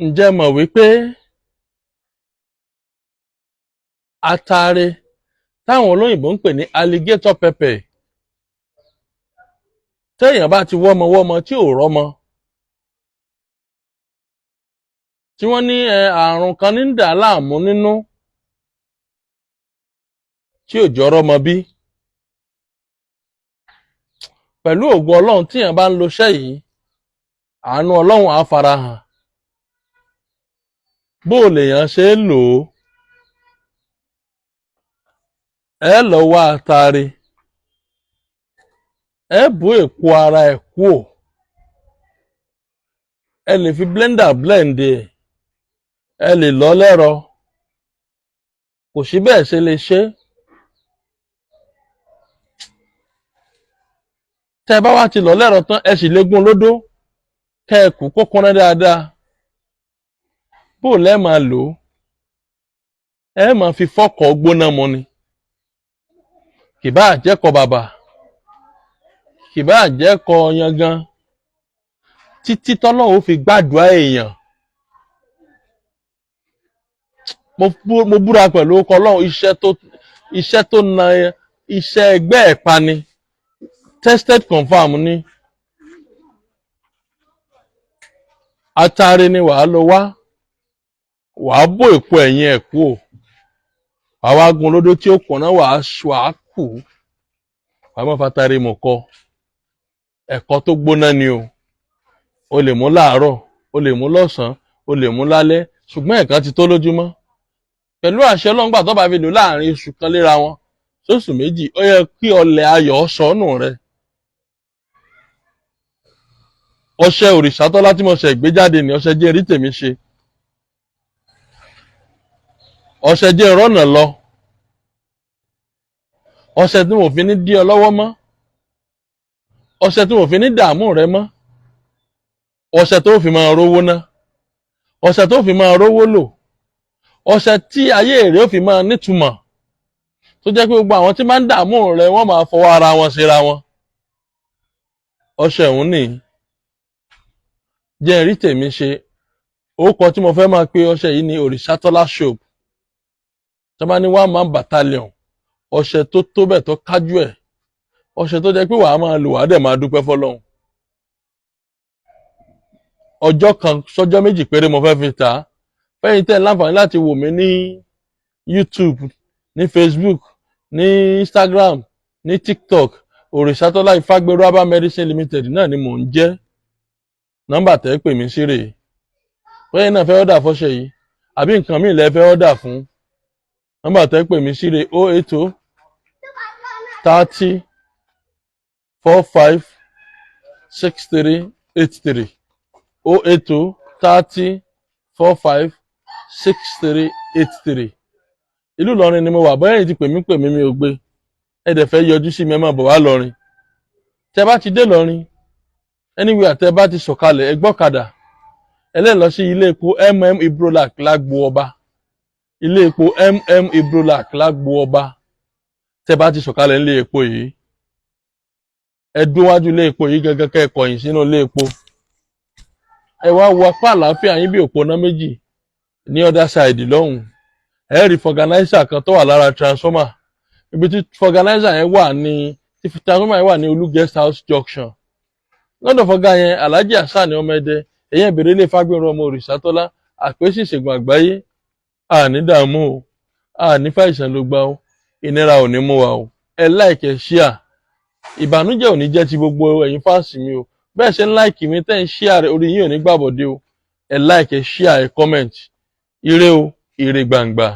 Ǹjẹ́ mọ̀ wípé atare táwọn olóyìnbó ń pè ní alligator pepper téèyàn bá ti wọ́mọ tí ò rọ́mọ tí wọ́n ní àrùn kan ní ń dà á láàmú nínú tí ò jọ rọ́mọ bí, pẹ̀lú ògo Ọlọ́run tíyàn bá ń lo iṣẹ́ yìí, àánú Ọlọ́run á farahàn. Bó o lèèyàn ṣe é lò ó, ẹ lọ wá atare, ẹ bó èpo ara ẹ̀ kúò, ẹ lè fi blender blend ẹ̀, ẹ lè lọ̀ lẹ́rọ, kò sí bẹ́ẹ̀ ṣe lè ṣe. Tẹ́ ẹ bá wá ti lọ̀ lẹ́rọ tán, ẹ sì lè gún lódó kẹ́ ẹ kù kó kúnná dáadáa. Bó o lẹ́ máa lò ó, ẹ máa fi fọ́kọ̀ gbóná mu ni, kì bá jẹ́kọ bàbà, kì bá jẹ́kọ yangan, títí tọ́lọ́run ó fi gbàdúrà èèyàn. Mo búra pẹ̀lú orúkọ Ọlọ́run, iṣẹ́ tó na iṣẹ́ ẹgbẹ́ ẹ̀ pa ni, tested confirm ni. Atare ni wàá lọ wá, wàá bó èpo ẹ̀yìn ẹ̀ kúò, wàá wá gún lódó tí ó kùnná, wàá kù, wàá má fatare mọ̀kọ. Ẹ̀kọ tó gbóná ni o lè mú láàárọ̀, o lè mú lọ́sàn-án, o lè mú lálẹ́, ṣùgbọ́n ẹ̀kan ti tó lójúmọ́. Pẹ̀lú àṣẹ Ọlọ́run gbà tó bá fi lò láàrin oṣù kan léra wọn sóṣù méjì, ó yẹ kí ọlẹ̀ ayọ̀ sọnù rẹ. Ọṣẹ Òrìṣàtọ́lá tí mo ṣe gbé jáde ní ọṣẹ jẹ́ rí tèmi ṣe, ọṣẹ jẹ́ rọ́nà lọ, ọṣẹ tí mo fi ní dí ọ lọ́wọ́ mọ́, ọṣẹ tí mo fi ní dààmú rẹ mọ́, ọṣẹ tó fi máa rówó ná, ọṣẹ tó fi máa rówó lò, ọṣẹ tí ayé rẹ ó fi máa nítumọ̀, tó jẹ́ pé gbogbo àwọn tí máa ń dààmú rẹ wọ́n máa fọwọ́ ara wọn ṣera wọn. Ọṣẹ òun nìyí, jẹ́ rí tèmi ṣe. Orúkọ tí mo fẹ́ máa pe ọṣẹ yìí ni Òrìṣàtọ́lá soap. Tí wọ́n bá ní 1 man battalion, ọṣẹ tó tó bẹ́ẹ̀ tó kájú ẹ̀, ọṣẹ tó jẹ́ pé wàá máa lò wàá dẹ̀ máa dúpẹ́ fọ́lọ́run. Ọjọ́ kan sọ́jọ́ méjì péré mo fẹ́ fi tà á. Fẹ́yìn tẹ́ láǹfààní láti wò mí ní YouTube, ní Facebook, ní Instagram, ní TikTok, Òrìṣàtọ́lá Ifágbéró Herbal Medicine Limited náà ni mò ń jẹ́. Nọ́mbà tẹ́ pè mí sí rèé. Fẹ́yìn náà fẹ́ ọ́dà fọ́ṣẹ yìí, àbí nǹkan míì lẹ fẹ́ ọ́dà fún, nọ́mbà tẹ́ pè mí sí rèé 080 30 45 63 83 080 30 45 63 83. Ìlú Ìlọrin ni mo wà, bóyá èyí ti pè mí mi ò gbé, ẹ dẹ̀ fẹ́ yọjú sí mi, ẹ máa bọ̀ wá Ìlọrin. Tẹ́ bá ti dé Ìlọrin, anywhere tẹ́ bá ti sọ̀kalẹ̀, ẹ gbọ́kadà, ẹ lè lọ sí ilé epo Ibrolac lágbo ọba, ilé epo Ibrolac lágbo ọba. Tẹ́ bá ti sọ̀kalẹ̀ nílé epo yìí, ẹ dúró wájú ilé epo yìí gangan, kẹ́ ẹ kọ̀yìn sínú ilé epo. Ẹ wá wo apá àlàáfíà yín bí òpónà méjì ní other side lọ́hùn. Ẹ rí fọganáísà kan tó wà lára transformer. Ibi tí fọganáísà yẹn wà ní, tí transformer yẹn wà ní Olú Guest House Junction. Lọ́dọ̀ fọgá yẹn, Alhaji Hasan Ọmọdé, èyàn ìbèrè ilé Ifágbéró ọmọ Òrìṣàtọ́lá, àpèsè ìṣègùn àgbáyé, àní dààmú o, àní fàìsàn ló gbà o, ìnira ò ní mú wa o. Ẹ like, ẹ share, ìbànújẹ́ ò ní jẹ́ ti gbogbo ẹ̀yin fáǹsì mi o. Bẹ́ẹ̀ ṣe ń like mi tẹ́ ń share rẹ̀, orí yín ò ní gbàbọ̀dé o. Ẹ like, ẹ share, ẹ comment. Ire o, ire gbangba.